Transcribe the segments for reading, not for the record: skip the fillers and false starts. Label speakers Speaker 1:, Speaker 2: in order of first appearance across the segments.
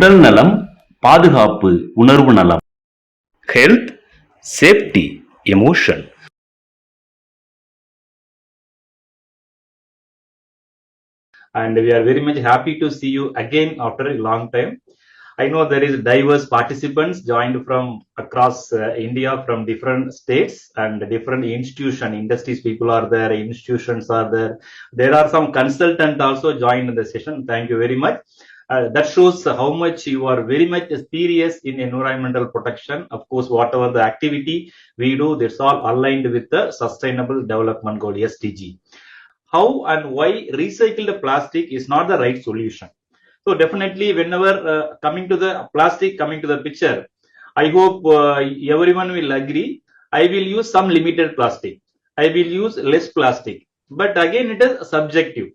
Speaker 1: உடல் நலம், பாதுகாப்பு, உணர்வு நலம். Health, safety, emotion.
Speaker 2: And we are very much happy to see you again after a long time. I know there is diverse participants joined from across India, from different states and different industries. People are there, institutions are there. There are some consultants also joined in the session. Thank you very much. That shows how much you are very much serious in environmental protection. Of course, whatever the activity we do, that's all aligned with the Sustainable Development Goal, SDG. How and why recycled plastic is not the right solution. So definitely, whenever coming to the plastic, coming to the picture, I hope everyone will agree. I will use some limited plastic. I will use less plastic. But again, it is subjective.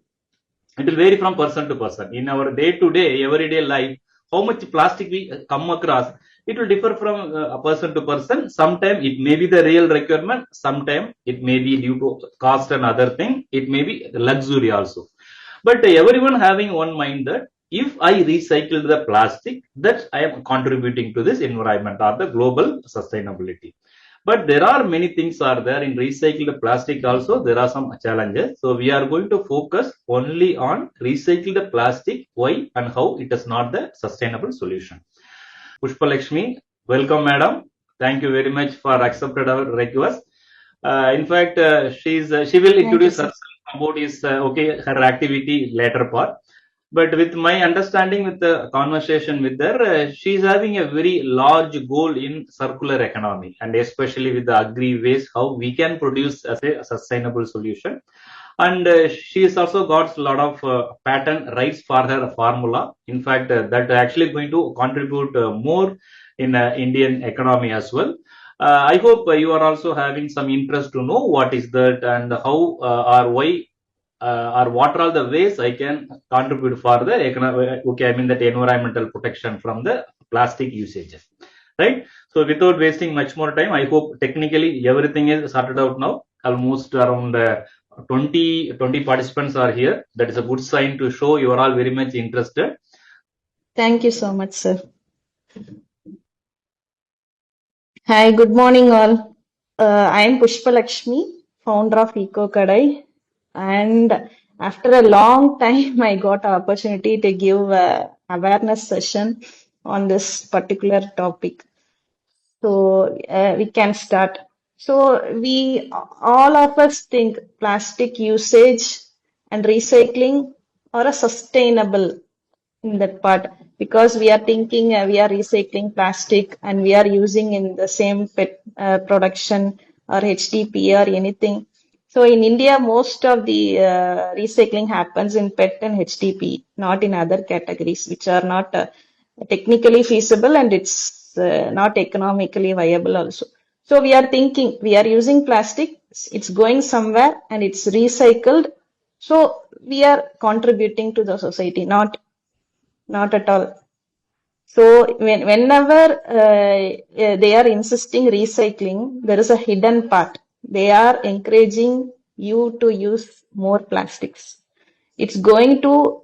Speaker 2: It will vary from person to person. In our day-to-day, everyday life, how much plastic we come across, it will differ from person to person. Sometimes it may be the real requirement. Sometimes it may be due to cost and other thing. It may be luxury also. But everyone having one mind that if I recycle the plastic, that I am contributing to this environment or the global sustainability. But there are many things are there in recycled plastic also. There are some challenges. So we are going to focus only on recycled plastic, why and how it is not the sustainable solution. Pushpa Lakshmi, welcome madam. Thank you very much for accepted our request. In fact, she will introduce herself about her activity later part. But with my understanding with the conversation with her, she is having a very large goal in circular economy, and especially with the agri waste, how we can produce as a sustainable solution. And she has also got a lot of patent rights for her formula. In fact, that actually going to contribute more in Indian economy as well. I hope you are also having some interest to know what is that and how or why or what are the ways I can contribute for the that environmental protection from the plastic usages, right? So without wasting much more time, I hope technically everything is sorted out now. Almost around 20 participants are here. That is a good sign to show you are all very much interested.
Speaker 3: Thank you so much, sir. Hi, good morning all. I am Pushpa Lakshmi, founder of Eco Kadai, and after a long time I got an opportunity to give a awareness session on this particular topic. So we can start. So we all of us think plastic usage and recycling are a sustainable in that part, because we are thinking we are recycling plastic and we are using in the same pet production or HDP or anything. So in India, most of the recycling happens in PET and HDP, not in other categories, which are not technically feasible, and it's not economically viable also. So we are thinking we are using plastic, it's going somewhere and it's recycled. So we are contributing to the society, not at all. So whenever they are insisting recycling, there is a hidden part. They are encouraging you to use more plastics. It's going to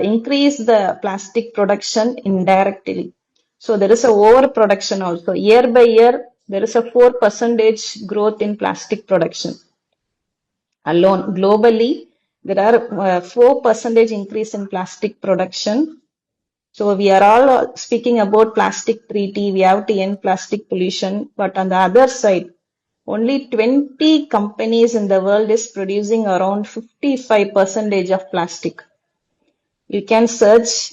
Speaker 3: increase the plastic production indirectly. So there is a overproduction also. Year by year, there is a 4% growth in plastic production. Alone, globally, there are 4% increase in plastic production. So we are all speaking about plastic treaty, we have to end plastic pollution, but on the other side, only 20 companies in the world is producing around 55% of plastic. You can search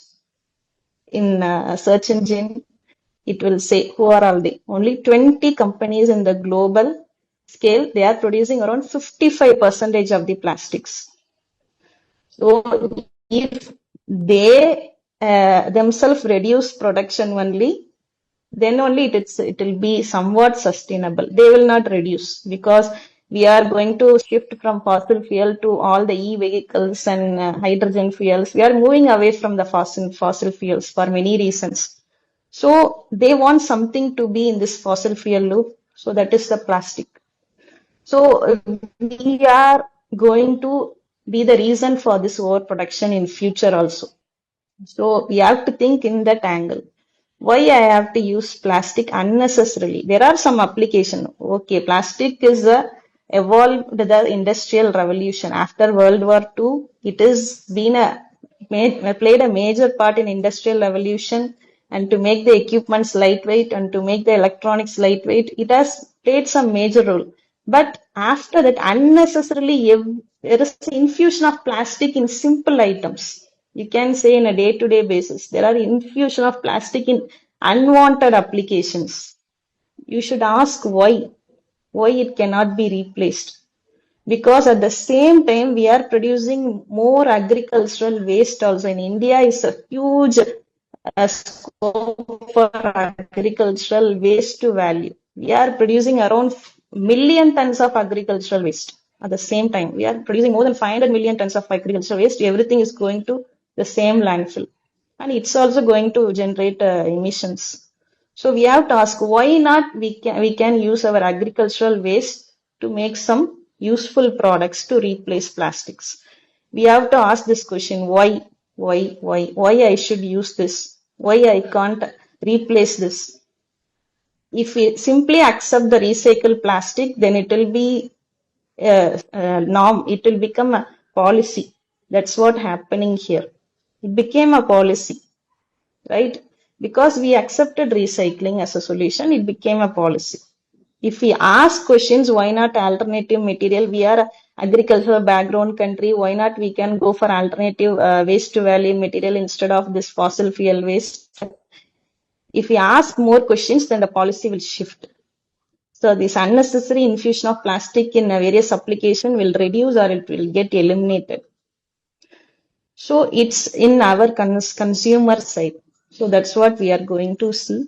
Speaker 3: in a search engine, it will say who are all they. Only 20 companies in the global scale, they are producing around 55% of the plastics. So if they themselves reduce production only, then only it will be somewhat sustainable. They will not reduce, because we are going to shift from fossil fuel to all the e-vehicles and hydrogen fuels. We are moving away from the fossil fuels for many reasons. So they want something to be in this fossil fuel loop. So that is the plastic. So we are going to be the reason for this overproduction in future also. So we have to think in that angle. Why I have to use plastic unnecessarily? There are some application. Okay, plastic is evolved the industrial revolution after World War II. It has been played a major part in industrial revolution, and to make the equipments lightweight and to make the electronics lightweight, it has played some major role. But after that, unnecessarily, there is infusion of plastic in simple items. You can say in a day-to-day basis, there are infusion of plastic in unwanted applications. You should ask why it cannot be replaced. Because at the same time, we are producing more agricultural waste also. In India is a huge scope for agricultural waste to value. We are producing around million tons of agricultural waste. At the same time, we are producing more than 500 million tons of agricultural waste. Everything is going to the same landfill, and it's also going to generate emissions. So we have to ask why not we can use our agricultural waste to make some useful products to replace plastics. We have to ask this question: why I should use this? Why I can't replace this? If we simply accept the recycled plastic, then it will be norm. It will become a policy. That's what happening here. It became a policy, right? Because we accepted recycling as a solution, it became a policy. If we ask questions, why not alternative material? We are a agricultural background country. Why not we can go for alternative waste to value material instead of this fossil fuel waste? If we ask more questions, then the policy will shift. So this unnecessary infusion of plastic in various application will reduce or it will get eliminated. So it's in our consumer side. So that's what we are going to see.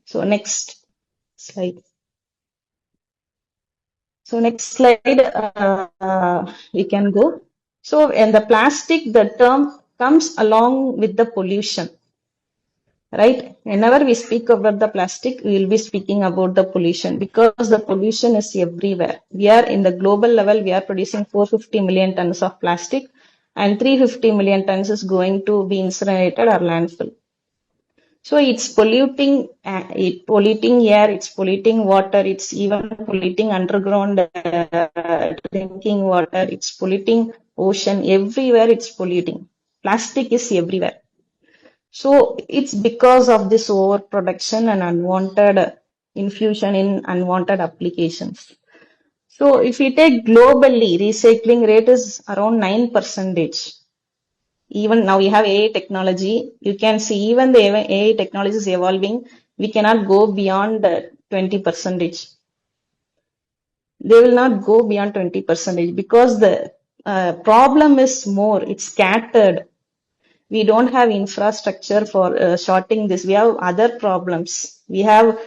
Speaker 3: So next slide. So next slide, we can go. So in the plastic, the term comes along with the pollution, right? Whenever we speak about the plastic, we will be speaking about the pollution because the pollution is everywhere. We are in the global level, we are producing 450 million tons of plastic and 350 million tons is going to be incinerated or landfill. So it's polluting, polluting air, it's polluting water, it's even polluting underground drinking water, it's polluting ocean, everywhere it's polluting. Plastic is everywhere. So it's because of this overproduction and unwanted infusion in unwanted applications. So if we take globally, recycling rate is around 9%. Even now we have AI technology. You can see even the AI technology is evolving. We cannot go beyond 20%. They will not go beyond 20% because the problem is more. It's scattered. We don't have infrastructure for sorting this. We have other problems. We have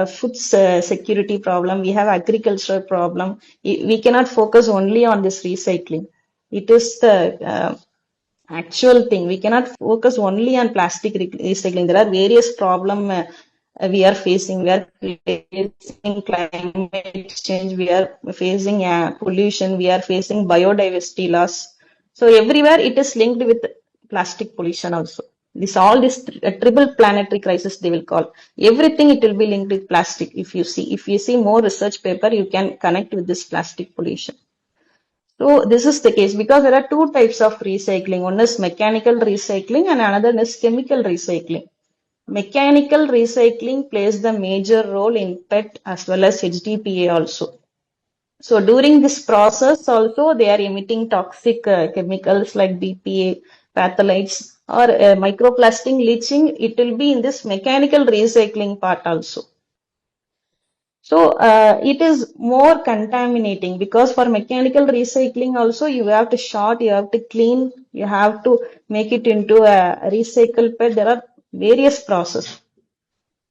Speaker 3: food security problem. We have agricultural problem. We cannot focus only on this recycling. It is the actual thing. We cannot focus only on plastic recycling. There are various problems we are facing. We are facing climate change. We are facing pollution. We are facing biodiversity loss. So everywhere it is linked with plastic pollution also. This triple planetary crisis they will call. Everything it will be linked with plastic. If you see more research paper, you can connect with this plastic pollution. So this is the case because there are two types of recycling. One is mechanical recycling and another is chemical recycling. Mechanical recycling plays the major role in PET as well as HDPE also. So during this process also they are emitting toxic chemicals like BPA, phthalates or microplastic leaching. It will be in this mechanical recycling part also. So it is more contaminating because for mechanical recycling also you have to sort, you have to clean, you have to make it into a recycle PET. There are various processes.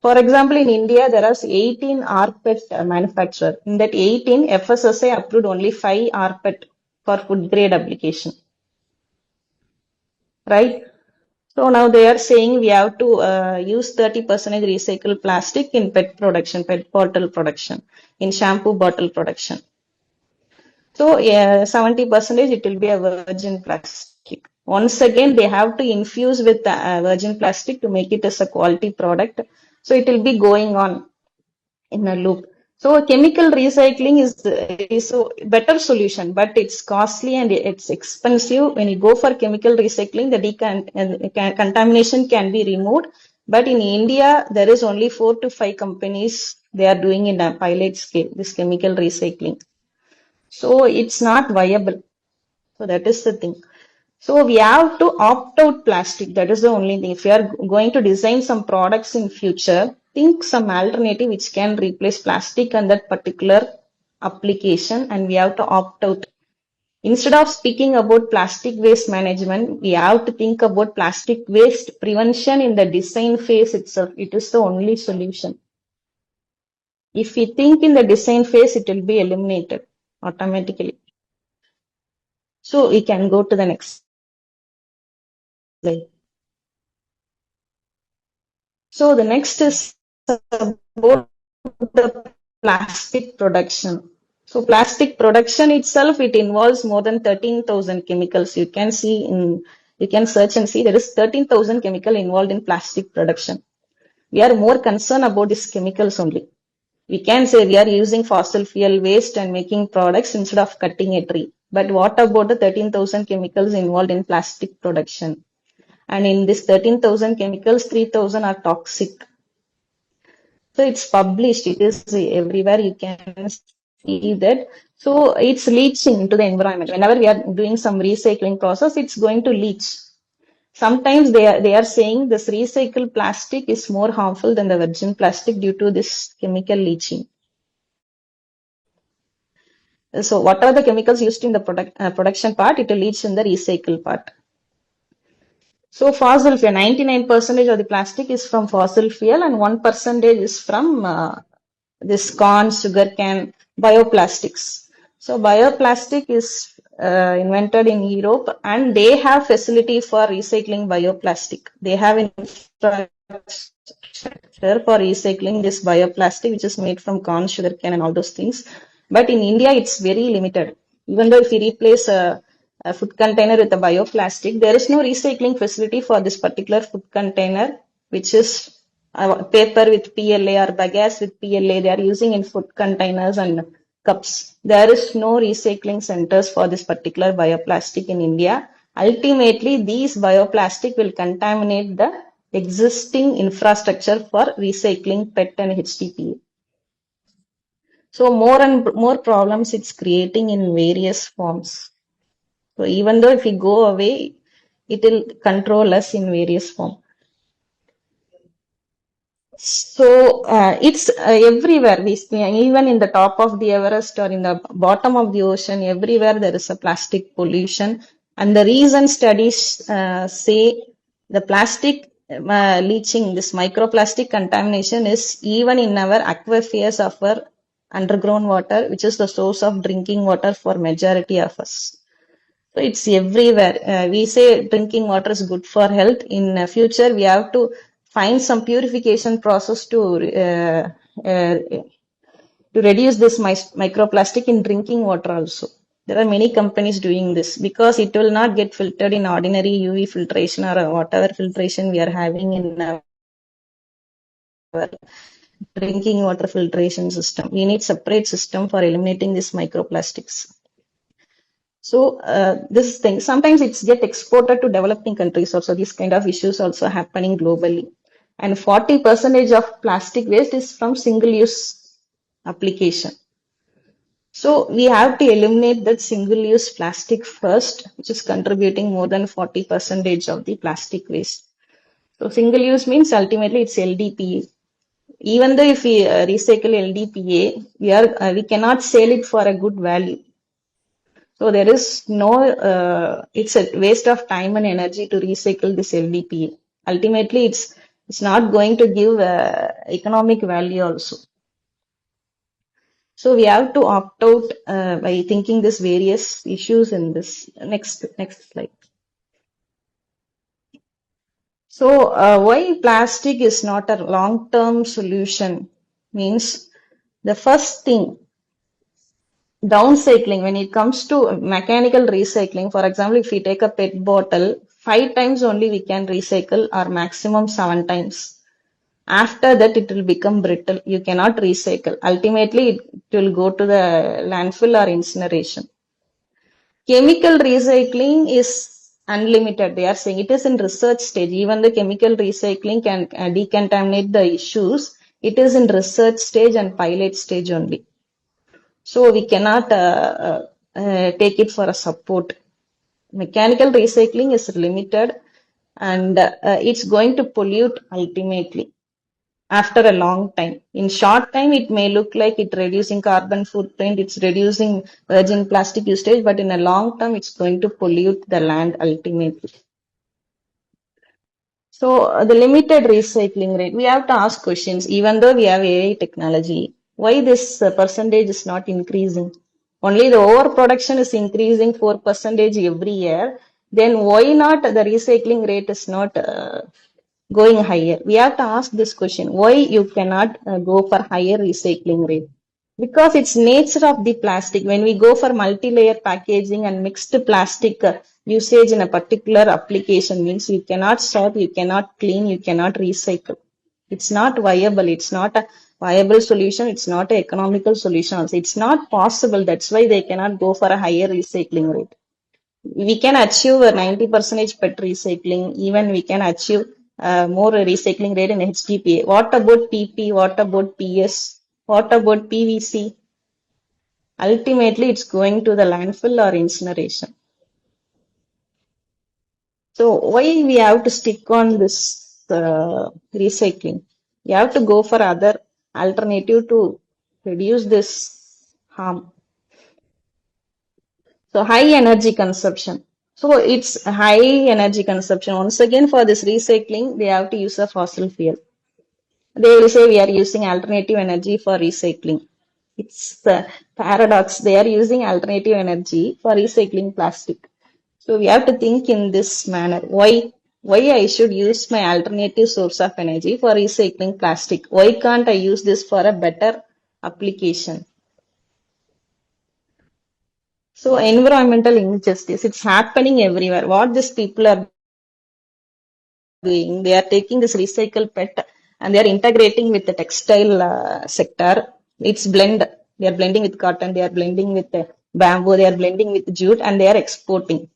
Speaker 3: For example, in India there are 18 rPET manufacturers. In that 18, FSSAI approved only 5 rPET for food grade application. Right? So now they are saying we have to use 30% recycled plastic in PET production, PET bottle production, in shampoo bottle production. So 70% it will be a virgin plastic. Once again, they have to infuse with virgin plastic to make it as a quality product. So it will be going on in a loop. So chemical recycling is a better solution, but it's costly and it's expensive. When you go for chemical recycling, the contamination can be removed. But in India, there is only 4 to 5 companies they are doing in a pilot scale this chemical recycling. So it's not viable. So that is the thing. So we have to opt out plastic. That is the only thing. If you are going to design some products in future, think some alternative which can replace plastic on that particular application, and we have to opt out. Instead of speaking about plastic waste management, we have to think about plastic waste prevention in the design phase itself. It is the only solution. If we think in the design phase, it will be eliminated automatically. So we can go to the next slide. So the next is about the plastic production. So plastic production itself, it involves more than 13,000 chemicals. You can search and see there is 13,000 chemical involved in plastic production. We are more concerned about these chemicals only. We can say we are using fossil fuel waste and making products instead of cutting a tree. But what about the 13,000 chemicals involved in plastic production? And in this 13,000 chemicals, 3,000 are toxic. So it's published, it is everywhere, you can see that. So it's leaching into the environment. Whenever we are doing some recycling process, it's going to leach. Sometimes they are saying this recycled plastic is more harmful than the virgin plastic due to this chemical leaching. So what are the chemicals used in the production part? It will leach in the recycle part. So fossil fuel, 99% of the plastic is from fossil fuel and 1% is from this corn, sugar cane, bioplastics. So bioplastic is invented in Europe and they have facility for recycling bioplastic. They have infrastructure for recycling this bioplastic which is made from corn, sugar cane and all those things. But in India, it's very limited. Even though if we replace a food container with a bioplastic, there is no recycling facility for this particular food container, which is paper with PLA or bagasse with PLA. They are using in food containers and cups. There is no recycling centers for this particular bioplastic in India. Ultimately, these bioplastic will contaminate the existing infrastructure for recycling PET and HDPE. So more and more problems it's creating in various forms. So even though if we go away, it will control us in various forms. So it's everywhere. Even in the top of the Everest or in the bottom of the ocean, everywhere there is a plastic pollution. And the recent studies say the plastic leaching, this microplastic contamination is even in our aquifers of our underground water, which is the source of drinking water for majority of us. So it's everywhere. We say drinking water is good for health. In future, we have to find some purification process to reduce this microplastic in drinking water also. There are many companies doing this because it will not get filtered in ordinary UV filtration or whatever filtration we are having in our drinking water filtration system. We need separate system for eliminating these microplastics. So this thing, sometimes it's get exported to developing countries also. These kind of issues also happening globally. And 40% of plastic waste is from single-use application. So we have to eliminate that single-use plastic first, which is contributing more than 40% of the plastic waste. So single-use means ultimately it's LDPE. Even though if we recycle LDPE, we cannot sell it for a good value. So there is no, it's a waste of time and energy to recycle this LDPE. Ultimately, it's not going to give economic value also. So we have to opt out by thinking this various issues in this. Next slide. So why plastic is not a long-term solution means the first thing downcycling, when it comes to mechanical recycling, for example, if we take a PET bottle, 5 times only we can recycle, or maximum 7 times. After that, it will become brittle. You cannot recycle. Ultimately, it will go to the landfill or incineration. Chemical recycling is unlimited. They are saying it is in research stage. Even the chemical recycling can decontaminate the issues. It is in research stage and pilot stage only. So we cannot take it for a support. Mechanical recycling is limited, and it's going to pollute ultimately after a long time. In short time, it may look like it reducing carbon footprint, it's reducing virgin plastic usage, but in a long term, it's going to pollute the land ultimately. So the limited recycling rate, we have to ask questions. Even though we have AI technology, why this percentage is not increasing? Only the overproduction is increasing 4% every year. Then why not the recycling rate is not going higher? We have to ask this question: why you cannot go for higher recycling rate? Because it's nature of the plastic. When we go for multi-layer packaging and mixed plastic usage in a particular application, means you cannot sort, you cannot clean, you cannot recycle. It's not viable. It's not a viable solution. It's not an economical solution also. It's not possible. That's why they cannot go for a higher recycling rate. We can achieve a 90% PET recycling. Even we can achieve more recycling rate in HDPE. What about PP? What about PS? What about PVC? Ultimately, it's going to the landfill or incineration. So why we have to stick on this recycling? We have to go for other alternative to reduce this harm. So high energy consumption. So it's high energy consumption. Once again, for this recycling, they have to use a fossil fuel. They will say we are using alternative energy for recycling. It's the paradox. They are using alternative energy for recycling plastic. So we have to think in this manner. Why I should use my alternative source of energy for recycling plastic? Why can't I use this for a better application? So environmental injustice, it's happening everywhere. What these people are doing, they are taking this recycled PET and they are integrating with the textile sector. It's blend. They are blending with cotton, they are blending with bamboo, they are blending with jute, and they are exporting.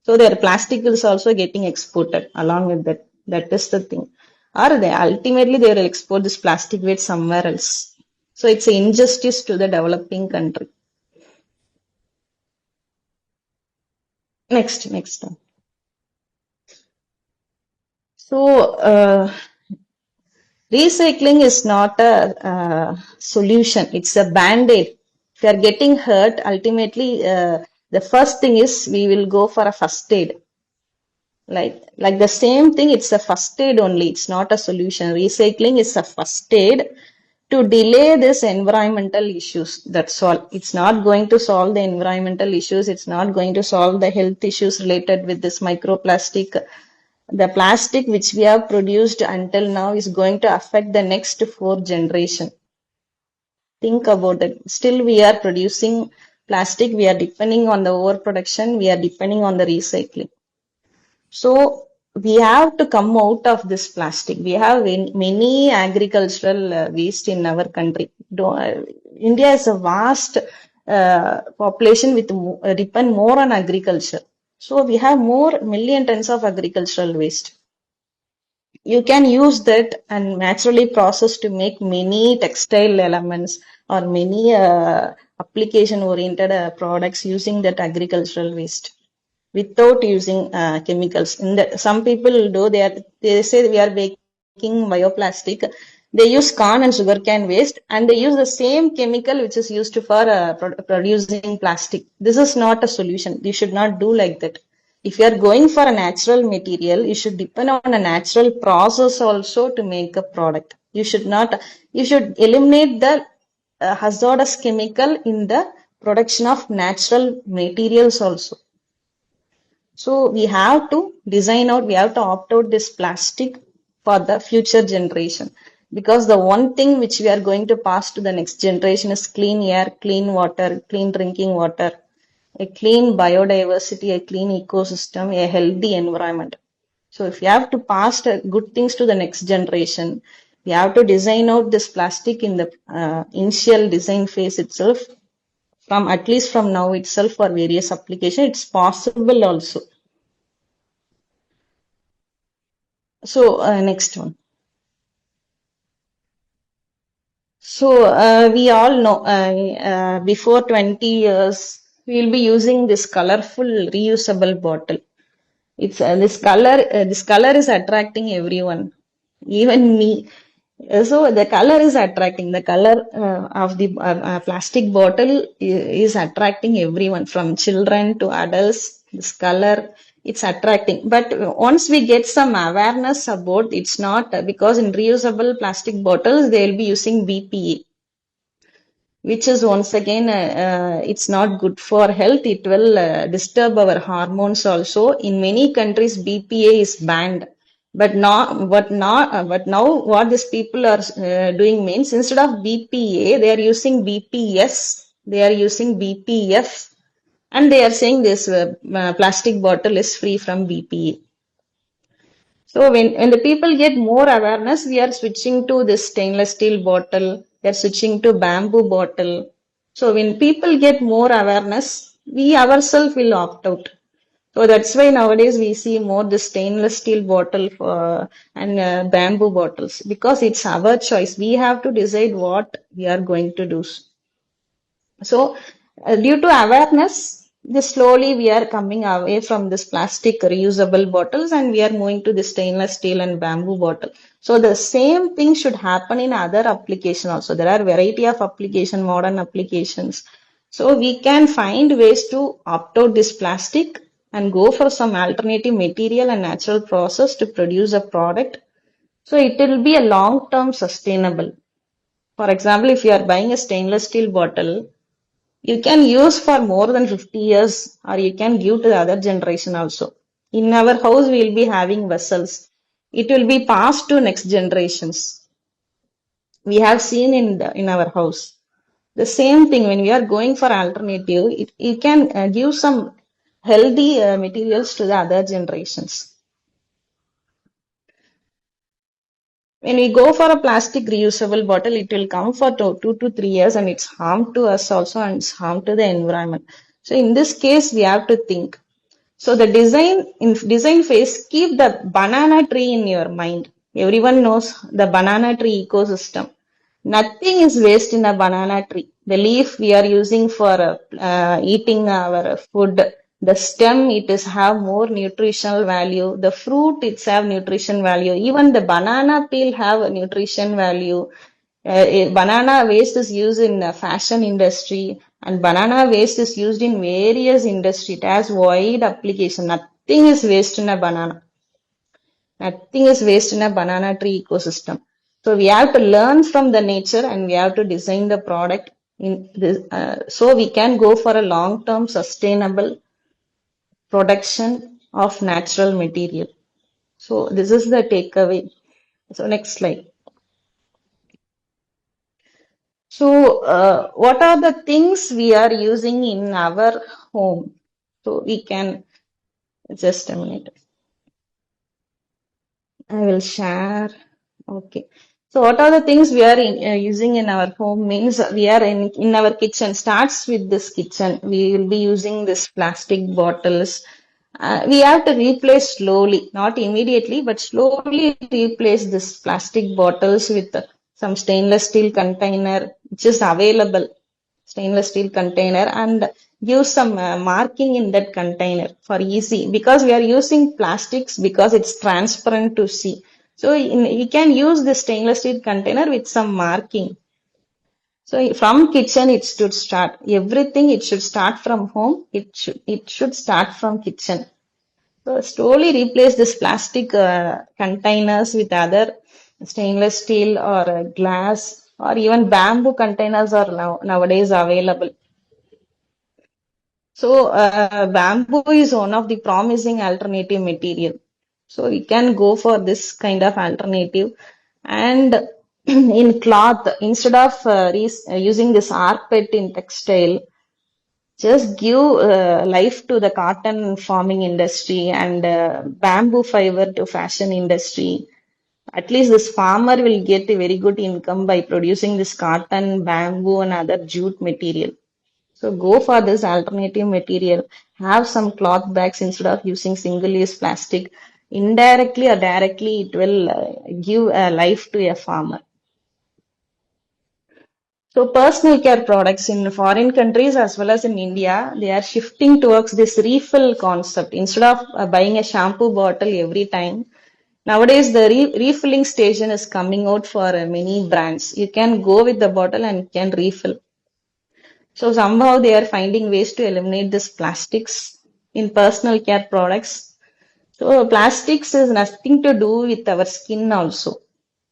Speaker 3: So their plastic is also getting exported along with that. That is the thing. Or they ultimately they will export this plastic waste somewhere else. So it's an injustice to the developing country. Next. So recycling is not a solution. It's a band-aid. If you are getting hurt, ultimately the first thing is we will go for a first aid. Like the same thing, it's a first aid only. It's not a solution. Recycling is a first aid to delay this environmental issues. That's all. It's not going to solve the environmental issues. It's not going to solve the health issues related with this microplastic. The plastic which we have produced until now is going to affect the next 4 generations. Think about it. Still, we are producing plastic. We are depending on the overproduction. We are depending on the recycling. So we have to come out of this plastic. We have many agricultural waste in our country. India is a vast population with depend more on agriculture. So we have more million tons of agricultural waste. You can use that and naturally process to make many textile elements or many application oriented products using that agricultural waste without using chemicals. Some people do, they say we are making bioplastic. They use corn and sugarcane waste and they use the same chemical which is used for producing plastic. This is not a solution. You should not do like that. If you are going for a natural material, you should depend on a natural process also to make a product. You should eliminate the hazardous chemical in the production of natural materials also. So we have to design out, we have to opt out this plastic for the future generation. because the one thing which we are going to pass to the next generation is clean air, clean water, clean drinking water, a clean biodiversity, a clean ecosystem, a healthy environment. So if you have to pass the good things to the next generation, we have to design out this plastic in the initial design phase itself, from at least from now itself for various applications. It's possible also. So next one. So we all know before 20 years we'll be using this colorful reusable bottle. It's this color is attracting everyone, even me. So the color is attracting. The color of the plastic bottle is attracting everyone, from children to adults. This color, it's attracting. But once we get some awareness about, it's not, because in reusable plastic bottles they will be using BPA, which is once again it's not good for health. It will disturb our hormones also. In many countries BPA is banned, but now what these people are doing means, instead of BPA they are using BPS, they are using BPF, and they are saying this plastic bottle is free from BPA. So when the people get more awareness, we are switching to this stainless steel bottle, we are switching to bamboo bottle. So when people get more awareness, we ourselves will opt out. So that's why nowadays we see more the stainless steel bottle and bamboo bottles, because it's our choice. We have to decide what we are going to do. So, due to awareness, this slowly we are coming away from this plastic reusable bottles and we are moving to the stainless steel and bamboo bottle. So, the same thing should happen in other application also. There are variety of application, modern applications. So, we can find ways to opt out this plastic and go for some alternative material and natural process to produce a product. So, it will be a long-term sustainable. For example, if you are buying a stainless steel bottle, you can use for more than 50 years, or you can give to the other generation also. In our house, we will be having vessels. It will be passed to next generations. We have seen in our house. The same thing, when we are going for alternative, it can give some healthy materials to the other generations. When we go for a plastic reusable bottle, it will come for 2 to 3 years and it's harm to us also and it's harm to the environment. So in this case, we have to think. So the design phase, keep the banana tree in your mind. Everyone knows the banana tree ecosystem. Nothing is waste in a banana tree. The leaf we are using for eating our food. The stem, it is have more nutritional value. The fruit, it's have nutrition value. Even the banana peel have a nutrition value. Banana waste is used in the fashion industry, and banana waste is used in various industry. It has wide application. Nothing is waste in a banana. Nothing is waste in a banana tree ecosystem. So we have to learn from the nature and we have to design the product in this, so we can go for a long-term sustainable production of natural material. So this is the takeaway. So next slide. So what are the things we are using in our home? So we can, just a minute. I will share. Okay. So what are the things we are using in our home means, we are in our kitchen. Starts with this kitchen. We will be using this plastic bottles. We have to replace slowly, not immediately, but slowly replace this plastic bottles with some stainless steel container, which is available, stainless steel container, and give some marking in that container for easy, because we are using plastics because it's transparent to see. So you can use the stainless steel container with some marking. So from kitchen it should start. Everything it should start from home. It should start from kitchen. So slowly replace this plastic containers with other stainless steel or glass or even bamboo containers are nowadays available. So bamboo is one of the promising alternative material. So we can go for this kind of alternative. And in cloth, instead of using this rpet in textile, just give life to the cotton farming industry and bamboo fiber to fashion industry. At least this farmer will get a very good income by producing this cotton, bamboo, and other jute material. So go for this alternative material. Have some cloth bags instead of using single-use plastic. Indirectly or directly, it will give a life to a farmer. So personal care products in foreign countries as well as in India, they are shifting towards this refill concept. Instead of buying a shampoo bottle every time, nowadays the refilling station is coming out for many brands. You can go with the bottle and can refill. So somehow they are finding ways to eliminate this plastics in personal care products. So plastics is nothing to do with our skin also.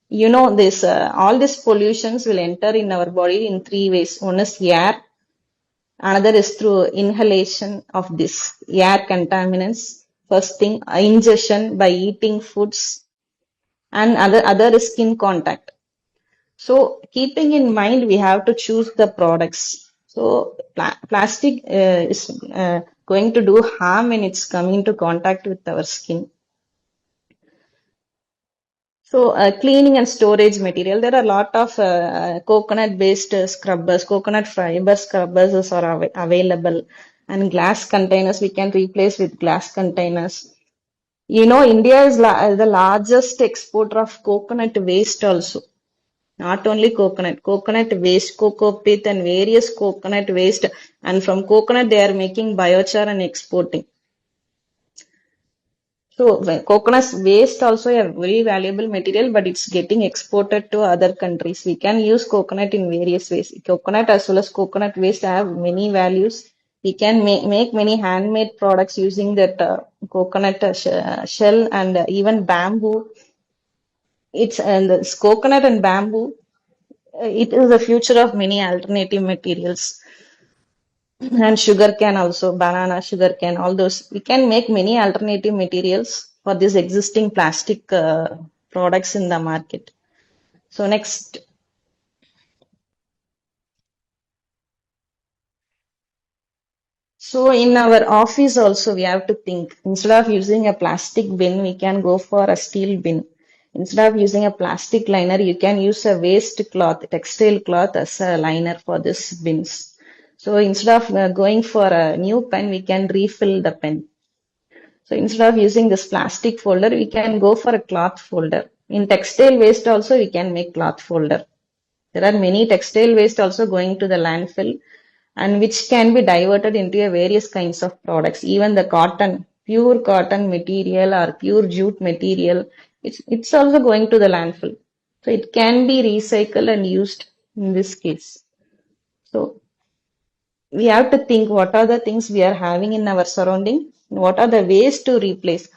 Speaker 3: You know this all these pollutions will enter in our body in three ways. One is air, another is through inhalation of this air contaminants. First thing, ingestion by eating foods, and other is skin contact. So keeping in mind, we have to choose the products. So plastic is going to do harm when it's coming into contact with our skin. So cleaning and storage material, there are a lot of coconut-based scrubbers, coconut fiber scrubbers are available, and glass containers we can replace with glass containers. You know, India is the largest exporter of coconut waste also. Not only coconut waste, cocoa pit and various coconut waste. And from coconut, they are making biochar and exporting. So coconut waste also a very valuable material, but it's getting exported to other countries. We can use coconut in various ways. Coconut as well as coconut waste have many values. We can make many handmade products using that coconut shell and even bamboo. It's and this coconut and bamboo. It is the future of many alternative materials. And sugar cane also, banana, sugar cane, all those. We can make many alternative materials for these existing plastic products in the market. So next, so in our office also we have to think, instead of using a plastic bin, we can go for a steel bin. Instead of using a plastic liner, you can use a waste cloth, textile cloth as a liner for this bins. So instead of going for a new pen, we can refill the pen. So instead of using this plastic folder, we can go for a cloth folder. In textile waste also, we can make cloth folder. There are many textile waste also going to the landfill and which can be diverted into a various kinds of products. Even the cotton, pure cotton material or pure jute material, it's also going to the landfill. So it can be recycled and used in this case. So we have to think what are the things we are having in our surrounding, what are the ways to replace.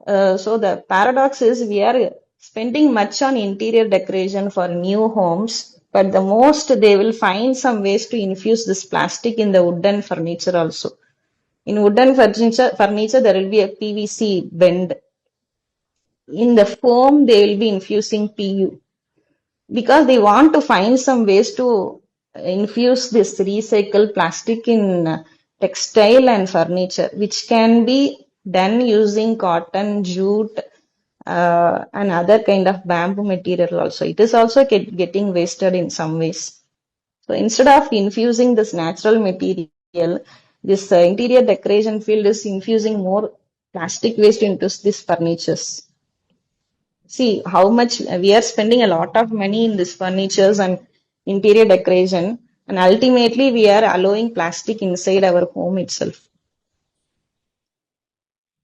Speaker 3: So the paradox is we are spending much on interior decoration for new homes, but the most they will find some ways to infuse this plastic in the wooden furniture also. In wooden furniture there will be a PVC bend. In the foam they will be infusing PU because they want to find some ways to infuse this recycled plastic in textile and furniture, which can be done using cotton, jute, and other kind of bamboo material also. It is also getting wasted in some ways. So instead of infusing this natural material, this interior decoration field is infusing more plastic waste into this furnitures. See how much we are spending a lot of money in this furnitures and interior decoration, and ultimately we are allowing plastic inside our home itself.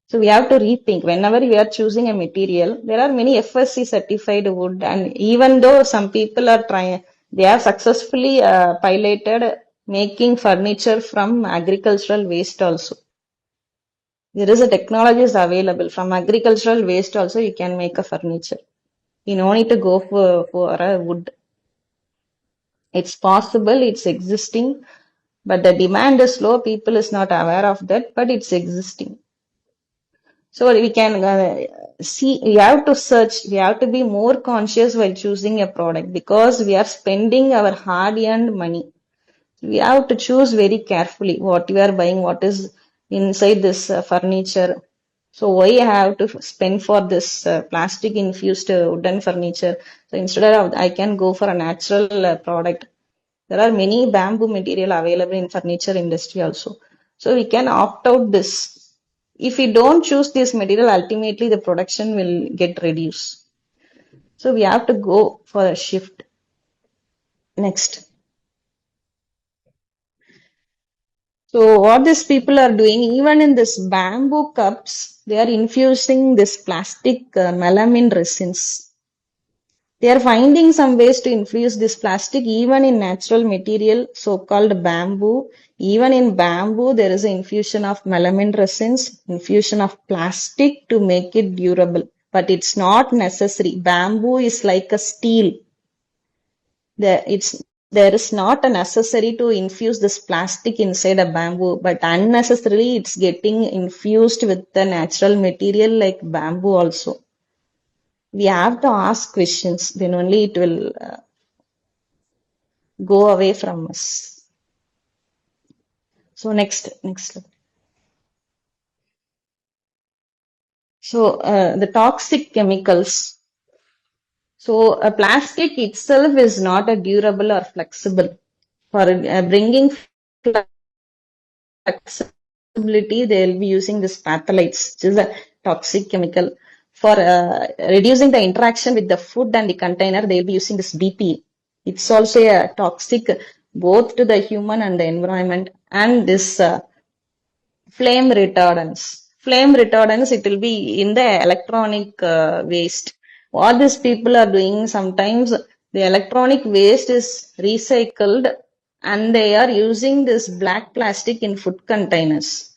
Speaker 3: So we have to rethink whenever we are choosing a material. There are many FSC certified wood, and even though some people are trying, they have successfully piloted making furniture from agricultural waste also. There is a technology is available from agricultural waste also. You can make a furniture. You no need to go for a wood. It's possible, it's existing, but the demand is low. People is not aware of that, but it's existing. So we can see, we have to search, we have to be more conscious while choosing a product because we are spending our hard earned money. We have to choose very carefully what we are buying, what is inside this furniture. So why I have to spend for this plastic infused wooden furniture? So instead of I can go for a natural product. There are many bamboo material available in furniture industry also. So we can opt out this. If we don't choose this material, ultimately the production will get reduced. So we have to go for a shift. Next. So what these people are doing, even in this bamboo cups, they are infusing this plastic melamine resins. They are finding some ways to infuse this plastic even in natural material, so-called bamboo. Even in bamboo, there is an infusion of melamine resins, infusion of plastic to make it durable. But it's not necessary. Bamboo is like a steel. There is not a necessary to infuse this plastic inside a bamboo, but unnecessarily it's getting infused with the natural material like bamboo also. We have to ask questions, then only it will go away from us. So next. So the toxic chemicals. So a plastic itself is not a durable or flexible. For bringing flexibility, they will be using this phthalates, which is a toxic chemical. For reducing the interaction with the food and the container, they will be using this BP. It's also a toxic both to the human and the environment. And this flame retardants. Flame retardants, it will be in the electronic waste. What these people are doing, sometimes the electronic waste is recycled and they are using this black plastic in food containers.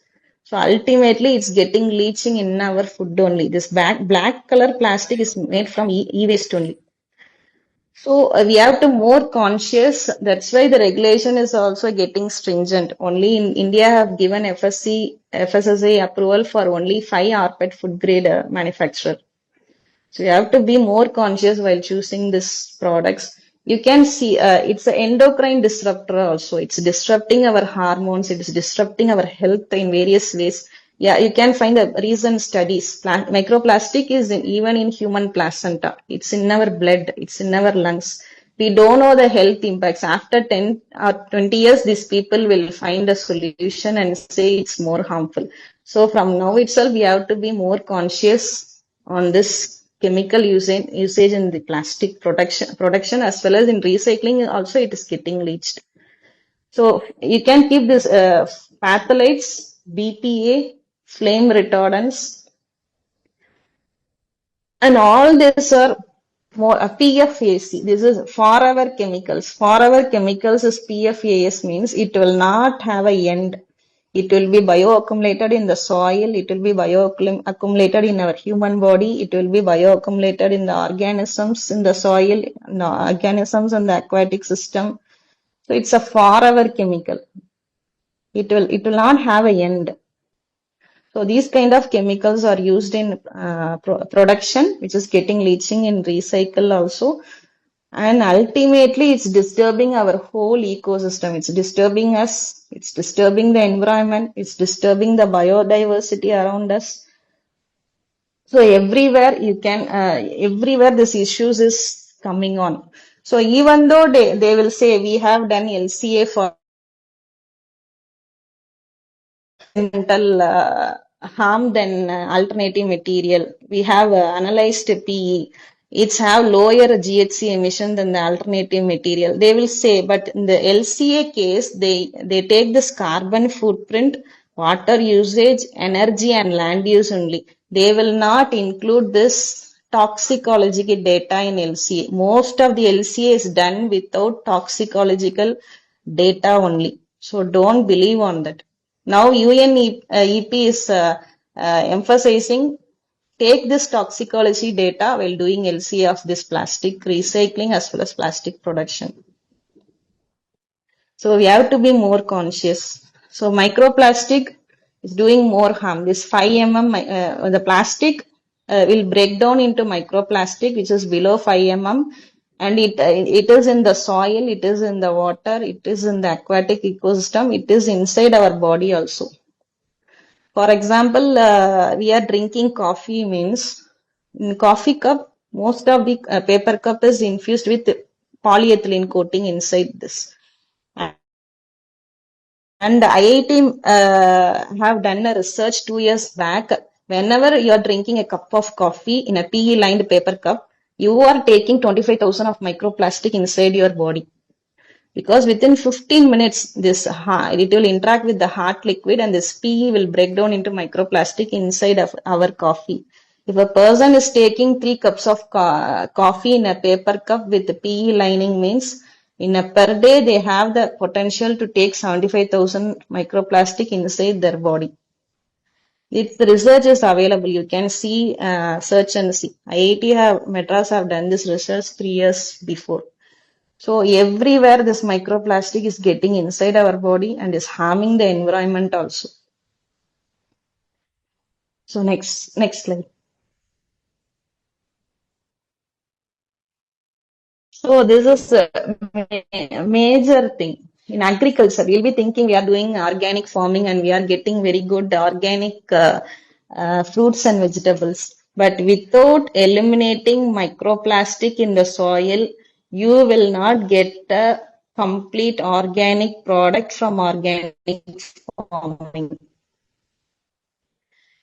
Speaker 3: So ultimately, it's getting leaching in our food only. This black color plastic is made from e-waste only. So we have to more conscious. That's why the regulation is also getting stringent. Only in India have given FSSAI approval for only 5 rPET food grade manufacturer. So you have to be more conscious while choosing these products. You can see it's an endocrine disruptor also. It's disrupting our hormones. It is disrupting our health in various ways. Yeah, you can find the recent studies. Microplastic is even in human placenta. It's in our blood. It's in our lungs. We don't know the health impacts. After 10 or 20 years, these people will find a solution and say it's more harmful. So from now itself, we have to be more conscious on this chemical usage in the plastic production as well as in recycling also it is getting leached. So you can keep this phthalates, BPA, flame retardants, and all these are more PFAS. This is forever chemicals. Forever chemicals is PFAS means it will not have a end. It will be bioaccumulated in the soil. It will be bioaccumulated in our human body. It will be bioaccumulated in the organisms in the soil, in the organisms in the aquatic system. So it's a forever chemical. It will not have an end. So these kind of chemicals are used in production, which is getting leaching in recycle also. And ultimately, it's disturbing our whole ecosystem. It's disturbing us. It's disturbing the environment. It's disturbing the biodiversity around us. So everywhere everywhere this issues is coming on. So even though they will say we have done LCA for environmental harm than alternative material. We have analyzed PE. It's have lower GHG emission than the alternative material. They will say, but in the LCA case, they take this carbon footprint, water usage, energy, and land use only. They will not include this toxicological data in LCA. Most of the LCA is done without toxicological data only. So don't believe on that. Now UNEP is emphasizing take this toxicology data while doing LCA of this plastic recycling as well as plastic production. So we have to be more conscious. So microplastic It's doing more harm. This 5 mm, the plastic will break down into microplastic, which is below 5 mm, and it is in the soil, it is in the water, it is in the aquatic ecosystem, it is inside our body also. For example, we are drinking coffee means in coffee cup, most of the paper cup is infused with polyethylene coating inside this. And IIT have done a research 2 years back. Whenever you are drinking a cup of coffee in a PE lined paper cup, you are taking 25,000 of microplastic inside your body. Because within 15 minutes, it will interact with the heart liquid and this PE will break down into microplastic inside of our coffee. If a person is taking 3 cups of coffee in a paper cup with PE lining means in a per day, they have the potential to take 75,000 microplastic inside their body. If the research is available, you can see, search and see. Madras have done this research 3 years before. So everywhere this microplastic is getting inside our body and is harming the environment also. So next slide. So this is a major thing in agriculture. We'll be thinking we are doing organic farming and we are getting very good organic fruits and vegetables. But without eliminating microplastic in the soil, you will not get a complete organic product from organic farming.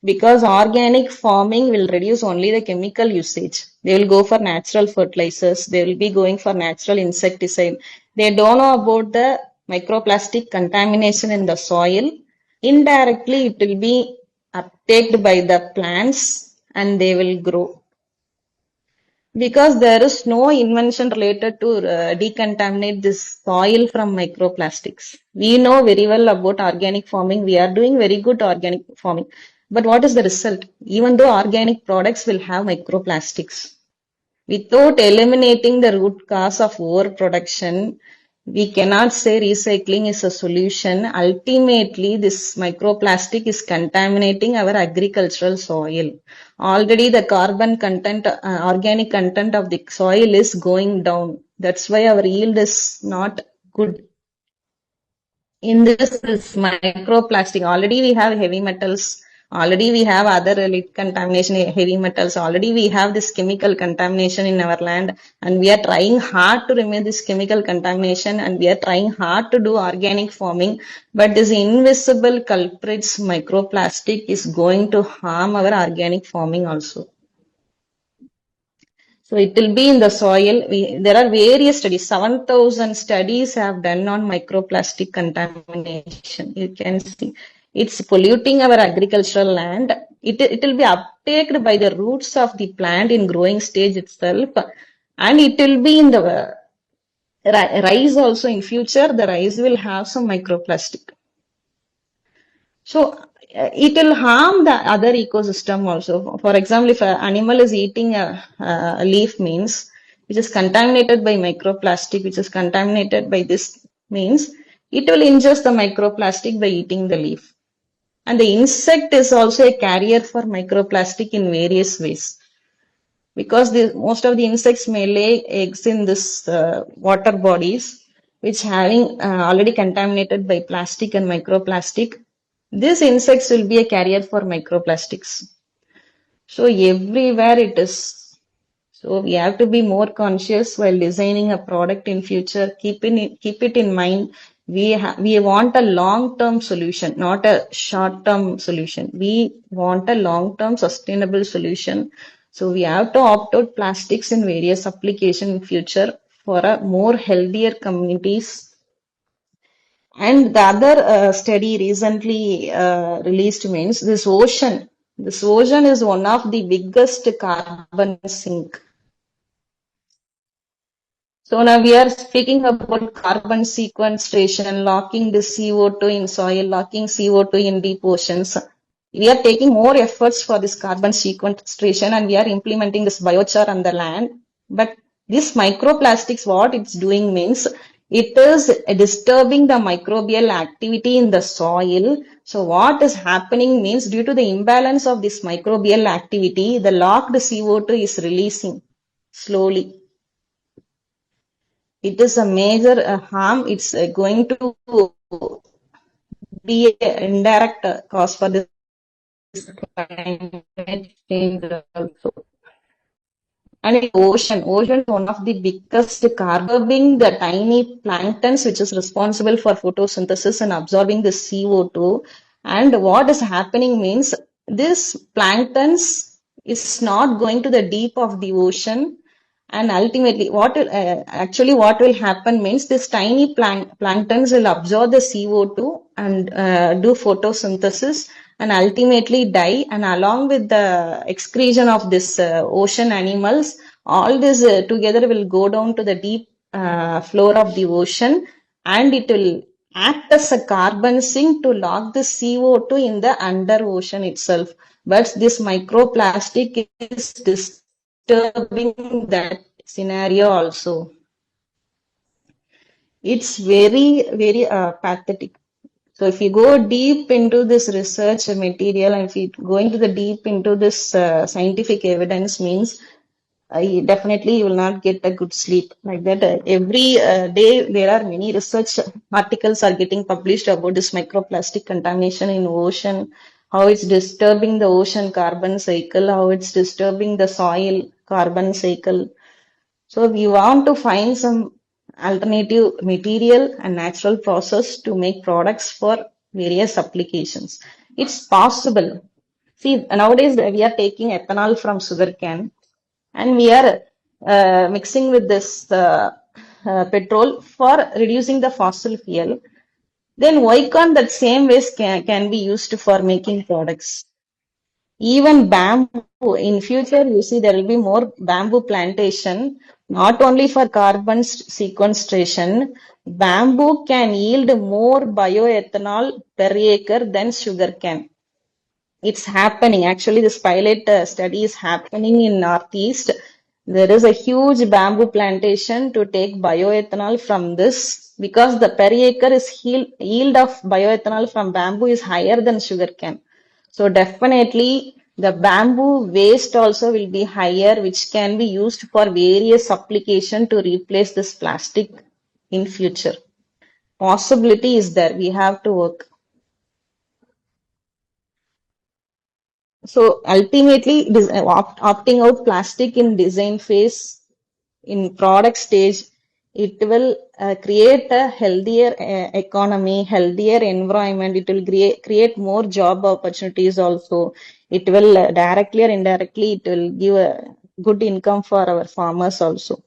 Speaker 3: Because organic farming will reduce only the chemical usage. They will go for natural fertilizers. They will be going for natural insecticide. They don't know about the microplastic contamination in the soil. Indirectly, it will be uptaked by the plants and they will grow. Because there is no invention related to decontaminate this soil from microplastics. We know very well about organic farming. We are doing very good organic farming. But what is the result? Even though organic products will have microplastics, without eliminating the root cause of overproduction, we cannot say recycling is a solution. Ultimately, this microplastic is contaminating our agricultural soil. Already the carbon content, organic content of the soil is going down. That's why our yield is not good. In this microplastic, already we have heavy metals, already we have other lead contamination, heavy metals, already we have this chemical contamination in our land, and we are trying hard to remove this chemical contamination and we are trying hard to do organic farming, but this invisible culprits microplastic is going to harm our organic farming also. So it will be in the soil. There are various studies. 7,000 studies have done on microplastic contamination. You can see it's polluting our agricultural land. It will be uptaken by the roots of the plant in growing stage itself, and it will be in the rice also in future. The rice will have some microplastic. So it will harm the other ecosystem also. For example, if an animal is eating a leaf means, which is contaminated by microplastic, which is contaminated by this means, it will ingest the microplastic by eating the leaf. And the insect is also a carrier for microplastic in various ways. Because most of the insects may lay eggs in this water bodies, which having already contaminated by plastic and microplastic. These insects will be a carrier for microplastics. So everywhere it is. So we have to be more conscious while designing a product in future. Keep it in mind. We want a long-term solution, not a short-term solution. We want a long-term sustainable solution. So we have to opt out plastics in various applications in future for a more healthier communities. And the other study recently released means this ocean. This ocean is one of the biggest carbon sink. So now we are speaking about carbon sequestration, locking the CO2 in soil, locking CO2 in deep oceans. We are taking more efforts for this carbon sequestration and we are implementing this biochar on the land. But this microplastics, what it's doing means It is disturbing the microbial activity in the soil. So what is happening means due to the imbalance of this microbial activity, the locked CO2 is releasing slowly. It is a major harm. It's going to be an indirect cause for this climate change also. And in ocean is one of the biggest carbon, the tiny planktons, which is responsible for photosynthesis and absorbing the CO2. And what is happening means this planktons is not going to the deep of the ocean. And ultimately, what will happen means this tiny planktons will absorb the CO2 and do photosynthesis and ultimately die. And along with the excretion of this ocean animals, all this together will go down to the deep floor of the ocean, and it will act as a carbon sink to lock the CO2 in the under ocean itself. But this microplastic is disturbing that scenario also. It's very pathetic. So if you go deep into this research material and if you go into the deep into this scientific evidence means definitely you will not get a good sleep like that. Every day there are many research articles are getting published about this microplastic contamination in ocean, how it's disturbing the ocean carbon cycle, how it's disturbing the soil carbon cycle. So we want to find some alternative material and natural process to make products for various applications. It's possible. See, nowadays we are taking ethanol from sugarcane and we are mixing with this petrol for reducing the fossil fuel. Then why can't that same waste can be used for making products? Even bamboo, in future, you see there will be more bamboo plantation, not only for carbon sequestration, bamboo can yield more bioethanol per acre than sugarcane. It's happening. Actually, this pilot study is happening in Northeast. There is a huge bamboo plantation to take bioethanol from this because the per acre is yield of bioethanol from bamboo is higher than sugarcane. So definitely the bamboo waste also will be higher, which can be used for various application to replace this plastic in future. Possibility is there. We have to work. So ultimately, opting out plastic in design phase, in product stage, it will create a healthier economy, healthier environment. It will create more job opportunities also. It will directly or indirectly, it will give a good income for our farmers also.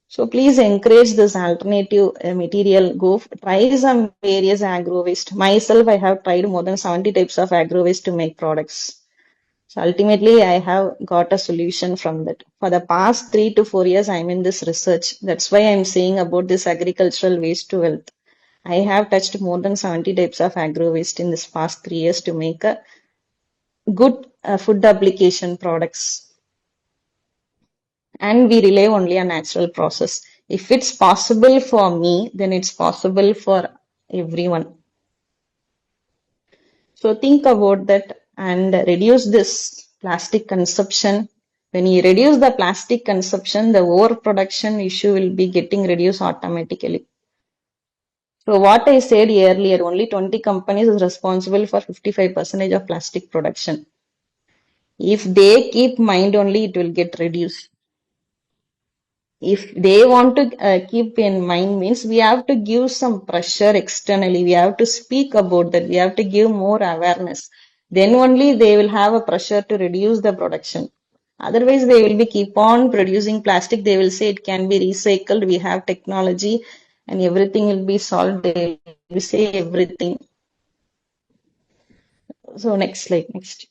Speaker 3: So please encourage this alternative material. Try some various agro waste. Myself, I have tried more than 70 types of agro waste to make products. So ultimately, I have got a solution from that. For the past 3 to 4 years, I'm in this research. That's why I'm saying about this agricultural waste to wealth. I have touched more than 70 types of agro waste in this past 3 years to make a good food application products. And we rely only on natural process. If it's possible for me, then it's possible for everyone. So think about that and reduce this plastic consumption. When you reduce the plastic consumption, the overproduction issue will be getting reduced automatically. So what I said earlier, only 20 companies is responsible for 55% of plastic production. If they keep mind only, it will get reduced. If they want to keep in mind means we have to give some pressure externally. We have to speak about that. We have to give more awareness. Then only they will have a pressure to reduce the production. Otherwise, they will be keep on producing plastic. They will say it can be recycled. We have technology and everything will be solved. They will say everything. So next slide, next.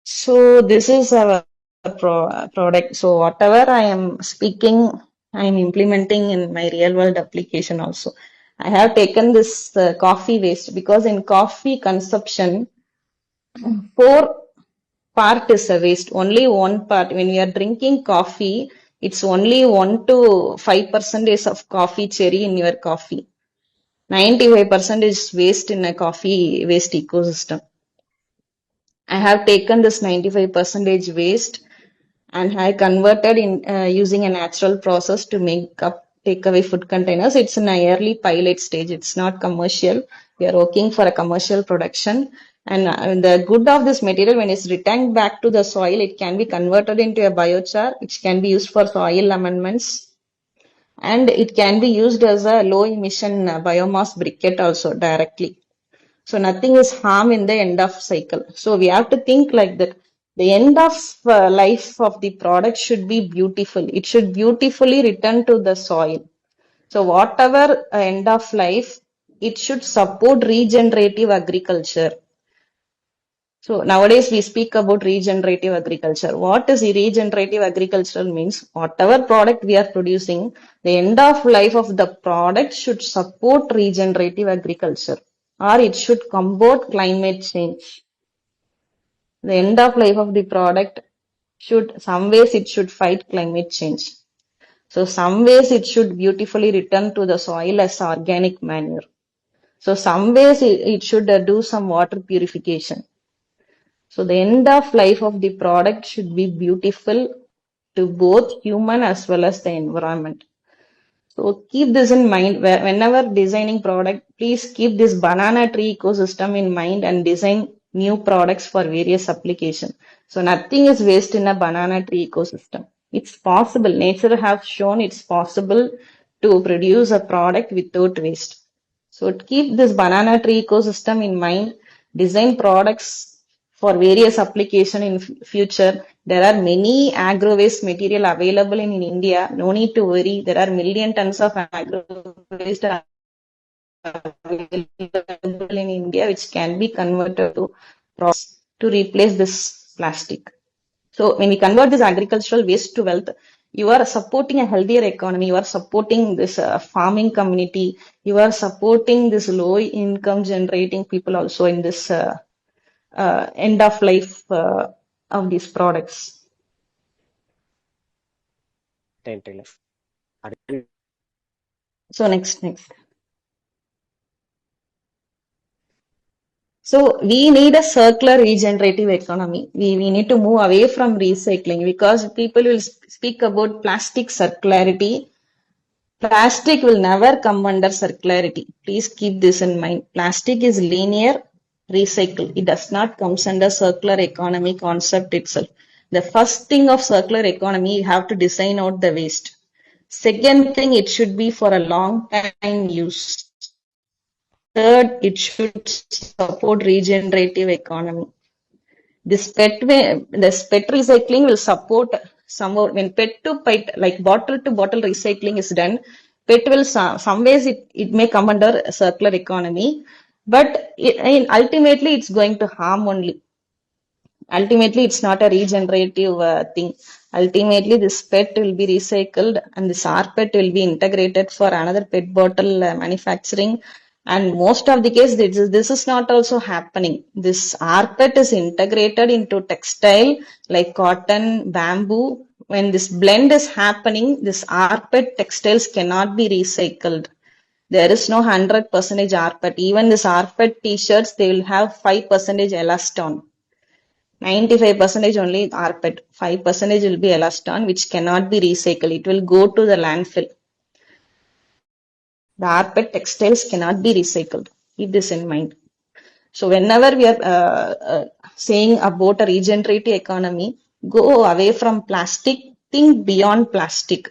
Speaker 3: So this is our product. So whatever I am speaking, I am implementing in my real world application also. I have taken this coffee waste because in coffee consumption, 4 part is a waste. Only one part. When you are drinking coffee, it's only 1 to 5% of coffee cherry in your coffee. 95% is waste in a coffee waste ecosystem. I have taken this 95% waste and I converted in using a natural process to make up takeaway food containers. It's in a early pilot stage. It's not commercial. We are working for a commercial production. And the good of this material, when it's returned back to the soil, it can be converted into a biochar, which can be used for soil amendments. And it can be used as a low emission biomass briquette also directly. So nothing is harm in the end of cycle. So we have to think like that. The end of life of the product should be beautiful. It should beautifully return to the soil. So whatever end of life, it should support regenerative agriculture. So nowadays we speak about regenerative agriculture. What is regenerative agriculture means? Whatever product we are producing, the end of life of the product should support regenerative agriculture, or it should combat climate change. The end of life of the product should, some ways it should fight climate change. So some ways it should beautifully return to the soil as organic manure. So some ways it should do some water purification. So the end of life of the product should be beautiful to both human as well as the environment. So keep this in mind. Whenever designing product, please keep this banana tree ecosystem in mind and design new products for various applications. So nothing is waste in a banana tree ecosystem. It's possible. Nature has shown it's possible to produce a product without waste. So keep this banana tree ecosystem in mind. Design products for various application in future. There are many agro waste material available in India. No need to worry. There are million tons of agro waste available in India, which can be converted to process to replace this plastic. So when we convert this agricultural waste to wealth, you are supporting a healthier economy. You are supporting this farming community. You are supporting this low income generating people also in this end of life of these products.
Speaker 4: Taylor. அடுத்து
Speaker 3: So next. So we need a circular regenerative economy. We need to move away from recycling, because people will speak about plastic circularity. Plastic will never come under circularity. Please keep this in mind. Plastic is linear recycle. It does not come under circular economy concept itself. The first thing of circular economy, you have to design out the waste. Second thing, it should be for a long time use. Third, it should support regenerative economy. This PET recycling will support somehow. When PET to PET, like bottle to bottle recycling is done, PET will some ways it may come under circular economy, but ultimately it's going to harm only. Ultimately, it's not a regenerative thing. Ultimately, this PET will be recycled and this rPET will be integrated for another PET bottle manufacturing. And most of the case, this is not also happening. This rPET is integrated into textile like cotton, bamboo. When this blend is happening, this rPET textiles cannot be recycled. There is no 100% rPET. Even this rPET t-shirts, they will have 5% elaston. 95% only rPET. 5% will be elaston, which cannot be recycled. It will go to the landfill. The rPET textiles cannot be recycled. Keep this in mind. So whenever we are saying about a regenerative economy, go away from plastic, think beyond plastic,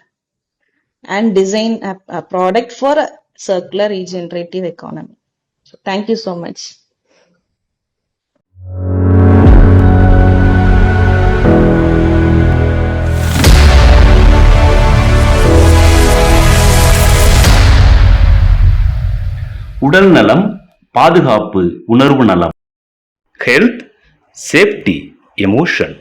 Speaker 3: and design a product for a circular regenerative economy. So thank you so much.
Speaker 1: உடல் நலம், பாதுகாப்பு, உணர்வு நலம். Health, safety, emotion.